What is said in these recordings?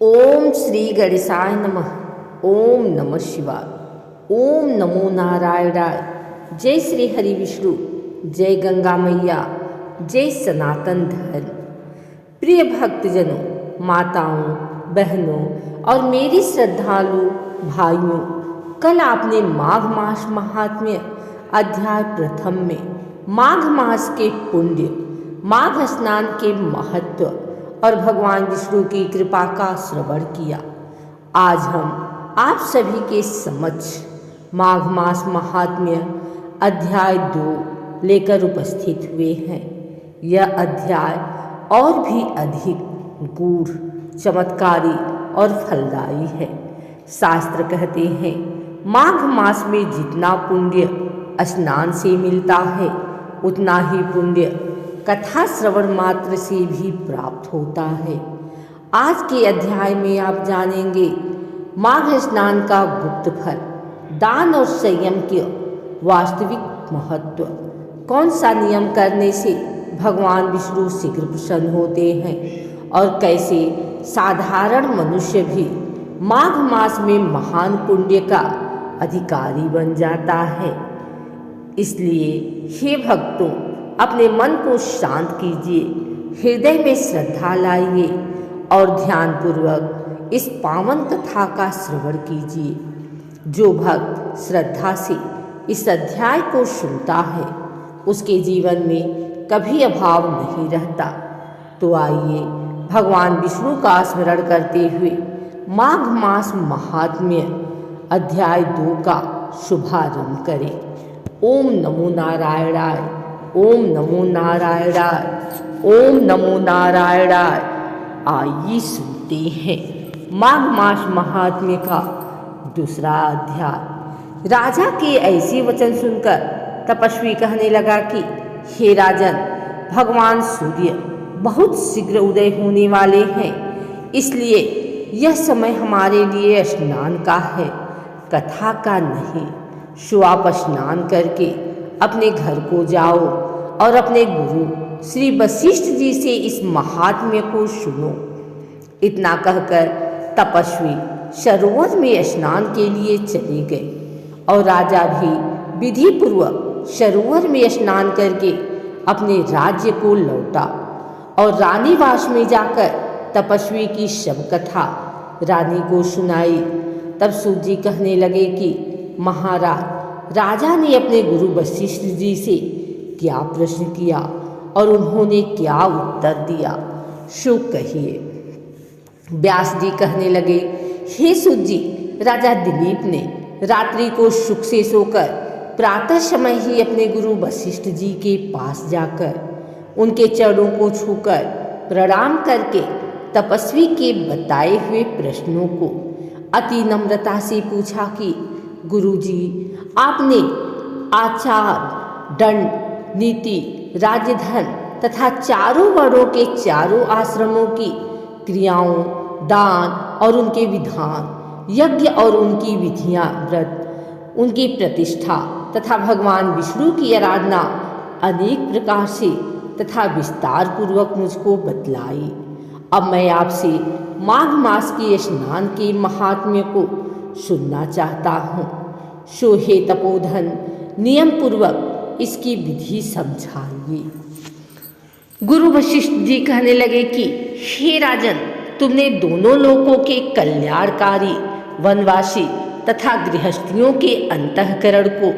ओम श्री गणेशाय नमः। ओम नमः शिवाय। ओम नमो नारायणाय। जय श्री हरि विष्णु। जय गंगा मैया। जय सनातन धर्म। प्रिय भक्तजनों, माताओं, बहनों और मेरी श्रद्धालु भाइयों, कल आपने माघ मास महात्म्य अध्याय प्रथम में माघ मास के पुण्य, माघ स्नान के महत्व और भगवान विष्णु की कृपा का श्रवण किया। आज हम आप सभी के समक्ष माघ मास महात्म्य अध्याय 2 लेकर उपस्थित हुए हैं। यह अध्याय और भी अधिक गूढ़, चमत्कारी और फलदायी है। शास्त्र कहते हैं, माघ मास में जितना पुण्य स्नान से मिलता है, उतना ही पुण्य कथा श्रवण मात्र से भी प्राप्त होता है। आज के अध्याय में आप जानेंगे माघ स्नान का गुप्त फल, दान और संयम के वास्तविक महत्व, कौन सा नियम करने से भगवान विष्णु शीघ्र प्रसन्न होते हैं और कैसे साधारण मनुष्य भी माघ मास में महान पुण्य का अधिकारी बन जाता है। इसलिए हे भक्तों, अपने मन को शांत कीजिए, हृदय में श्रद्धा लाइए और ध्यानपूर्वक इस पावन कथा का श्रवण कीजिए। जो भक्त श्रद्धा से इस अध्याय को सुनता है, उसके जीवन में कभी अभाव नहीं रहता। तो आइए भगवान विष्णु का स्मरण करते हुए माघ मास महात्म्य अध्याय 2 का शुभारंभ करें। ओम नमो नारायणाय। ओम नमो नारायणाय। ओम नमो नारायणाय। आइए सुनते हैं माघ मास महात्म्य का दूसरा अध्याय। राजा के ऐसे वचन सुनकर तपस्वी कहने लगा कि हे राजन, भगवान सूर्य बहुत शीघ्र उदय होने वाले हैं, इसलिए यह समय हमारे लिए स्नान का है, कथा का नहीं। सो आप स्नान करके अपने घर को जाओ और अपने गुरु श्री वशिष्ठ जी से इस महात्म्य को सुनो। इतना कहकर तपस्वी सरोवर में स्नान के लिए चले गए और राजा भी विधि पूर्वक सरोवर में स्नान करके अपने राज्य को लौटा और रानीवास में जाकर तपस्वी की शव कथा रानी को सुनाई। तब सूत जी कहने लगे कि महाराज, राजा ने अपने गुरु वशिष्ठ जी से क्या प्रश्न किया और उन्होंने क्या उत्तर दिया, सो कहिए। व्यास जी कहने लगे, हे सूत जी, राजा दिलीप ने रात्रि को सुख से सोकर प्रातः समय ही अपने गुरु वशिष्ठ जी के पास जाकर उनके चरणों को छूकर प्रणाम करके तपस्वी के बताए हुए प्रश्नों को अति नम्रता से पूछा कि गुरुजी, आपने आचार, दंड, नीति, राजधर्म तथा चारों वर्णों के चारों आश्रमों की क्रियाओं, दान और उनके विधान, यज्ञ और उनकी विधियां, व्रत, उनकी प्रतिष्ठा तथा भगवान विष्णु की आराधना अनेक प्रकार से तथा विस्तार पूर्वक मुझको बतलाई। अब मैं आपसे माघ मास के स्नान के महात्म्य को सुनना चाहता हूँ। सो हे तपोधन, नियम पूर्वक इसकी विधि समझाइए। गुरु वशिष्ठ जी कहने लगे कि हे राजन, तुमने दोनों लोकों के कल्याणकारी, वनवासी तथा गृहस्थियों के अंतःकरण को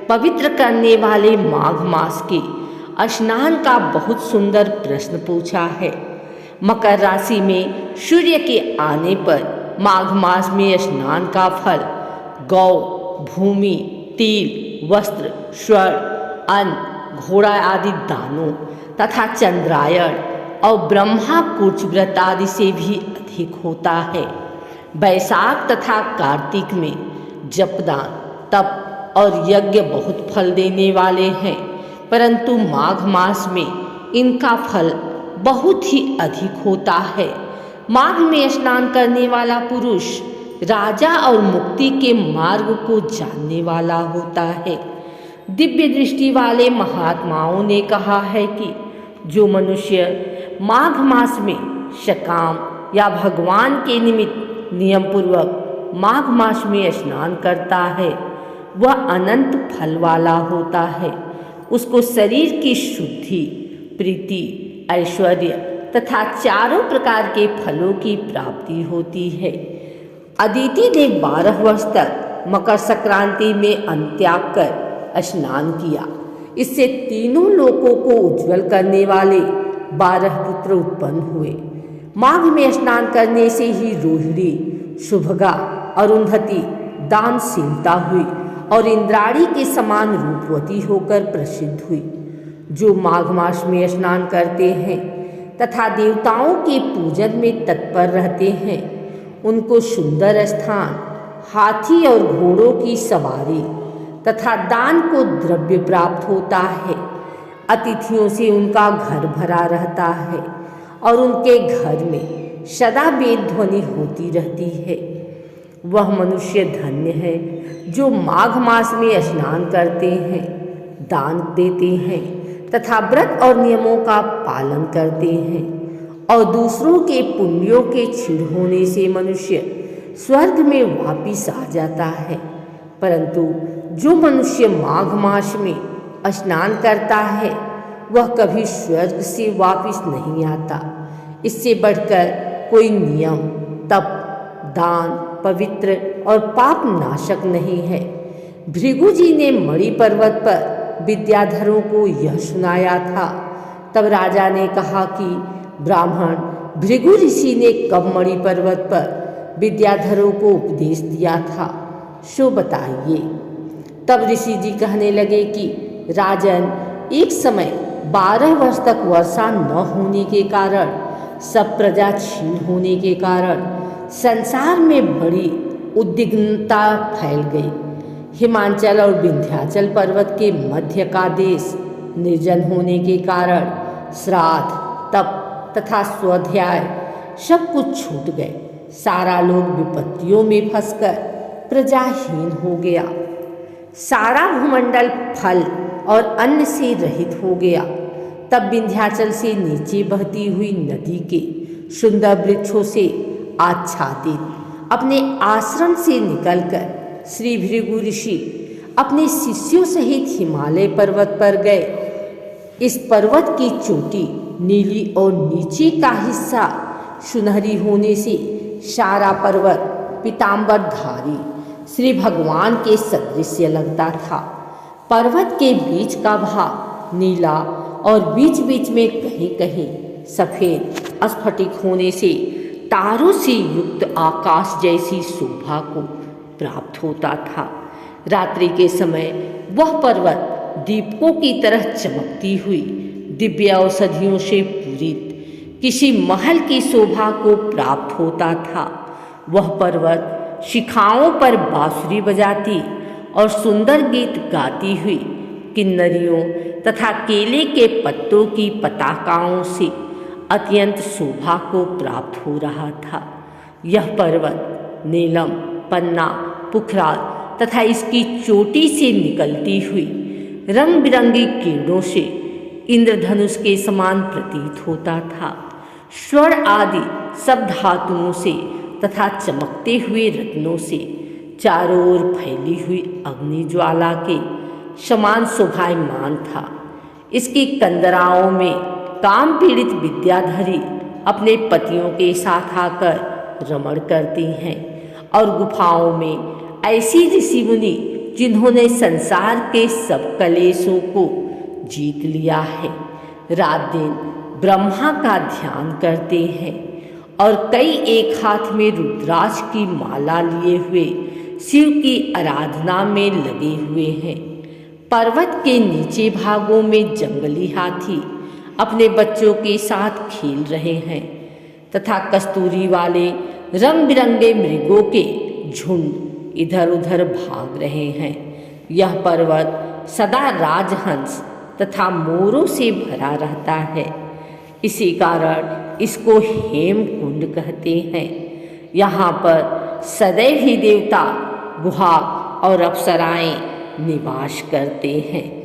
पवित्र करने वाले माघ मास के स्नान का बहुत सुंदर प्रश्न पूछा है। मकर राशि में सूर्य के आने पर माघ मास में स्नान का फल गौ, भूमि, तिल, वस्त्र, स्वर्ण, अन्न, घोड़ा आदि दानों तथा चंद्रायण और ब्रह्मा कुछ व्रत आदि से भी अधिक होता है। वैशाख तथा कार्तिक में जपदान, तप और यज्ञ बहुत फल देने वाले हैं, परंतु माघ मास में इनका फल बहुत ही अधिक होता है। माघ में स्नान करने वाला पुरुष राजा और मुक्ति के मार्ग को जानने वाला होता है। दिव्य दृष्टि वाले महात्माओं ने कहा है कि जो मनुष्य माघ मास में सकाम, या भगवान के निमित्त नियम पूर्वक माघ मास में स्नान करता है वह अनंत फल वाला होता है। उसको शरीर की शुद्धि, प्रीति, ऐश्वर्य तथा चारों प्रकार के फलों की प्राप्ति होती है। अदिति ने 12 वर्ष तक मकर संक्रांति में अन्न त्याग कर स्नान किया। इससे तीनों लोकों को उज्जवल करने वाले 12 पुत्र उत्पन्न हुए। माघ में स्नान करने से ही रोहिणी, शुभगा, अरुंधति दानशीलता हुई और इंद्राणी के समान रूपवती होकर प्रसिद्ध हुई। जो माघ मास में स्नान करते हैं तथा देवताओं के पूजन में तत्पर रहते हैं उनको सुंदर स्थान, हाथी और घोड़ों की सवारी तथा दान को द्रव्य प्राप्त होता है। अतिथियों से उनका घर भरा रहता है और उनके घर में सदा वेद ध्वनि होती रहती है। वह मनुष्य धन्य है जो माघ मास में स्नान करते हैं, दान देते हैं तथा व्रत और नियमों का पालन करते हैं। और दूसरों के पुण्यों के क्षीण होने से मनुष्य स्वर्ग में वापिस आ जाता है। परंतु जो मनुष्य माघ मास में स्नान करता है वह कभी स्वर्ग से वापिस नहीं आता। इससे बढ़कर कोई नियम, तप, दान, पवित्र और पाप नाशक नहीं है। भृगु जी ने मणि पर्वत पर विद्याधरों को यह सुनाया था। तब राजा ने कहा कि ब्राह्मण भृगु ऋषि ने कब मणि पर्वत पर विद्याधरों को उपदेश दिया था, सो बताइए। तब ऋषि जी कहने लगे कि राजन, एक समय 12 वर्ष तक वर्षा न होने के कारण, सब प्रजा क्षीण होने के कारण संसार में बड़ी उद्विग्नता फैल गई। हिमाचल और विंध्याचल पर्वत के मध्य का देश निर्जन होने के कारण श्राद्ध, तप तथा स्वाध्याय सब कुछ छूट गए। सारा लोग विपत्तियों में फंसकर प्रजाहीन हो गया। सारा भूमंडल फल और अन्न से रहित हो गया। तब विंध्याचल से नीचे बहती हुई नदी के सुंदर वृक्षों से आच्छादित अपने आश्रम से निकलकर श्री भृगु ऋषि अपने शिष्यों सहित हिमालय पर्वत पर गए। इस पर्वत की चोटी नीली और नीचे का हिस्सा सुनहरी होने से सारा पर्वत पीतांबरधारी श्री भगवान के सदृश लगता था। पर्वत के बीच का भाग नीला और बीच बीच में कहीं कहीं सफेद स्फटिक होने से तारों से युक्त आकाश जैसी शोभा को प्राप्त होता था। रात्रि के समय वह पर्वत दीपकों की तरह चमकती हुई दिव्य औषधियों से पूरित किसी महल की शोभा को प्राप्त होता था। वह पर्वत शिखाओं पर बांसुरी बजाती और सुंदर गीत गाती हुई किन्नरियों तथा केले के पत्तों की पताकाओं से अत्यंत शोभा को प्राप्त हो रहा था। यह पर्वत नीलम, पन्ना, पुखराज तथा इसकी चोटी से निकलती हुई रंग बिरंगी किरणों से इंद्रधनुष के समान प्रतीत होता था। स्वर्ण आदि सब धातुओं से तथा चमकते हुए रत्नों से चारों ओर फैली हुई अग्नि ज्वाला के समान शोभायमान था। इसकी कंदराओं में काम पीड़ित विद्याधरी अपने पतियों के साथ आकर रमण करती हैं और गुफाओं में ऐसी ऋषि मुनि जिन्होंने संसार के सब कलेशों को जीत लिया है, रात दिन ब्रह्मा का ध्यान करते हैं और कई एक हाथ में रुद्राक्ष की माला लिए हुए शिव की आराधना में लगे हुए हैं। पर्वत के नीचे भागों में जंगली हाथी अपने बच्चों के साथ खेल रहे हैं तथा कस्तूरी वाले रंग बिरंगे मृगों के झुंड इधर उधर भाग रहे हैं। यह पर्वत सदा राजहंस तथा मोरों से भरा रहता है। इसी कारण इसको हेमकुंड कहते हैं। यहाँ पर सदैव ही देवता, गुहा और अप्सराएं निवास करते हैं।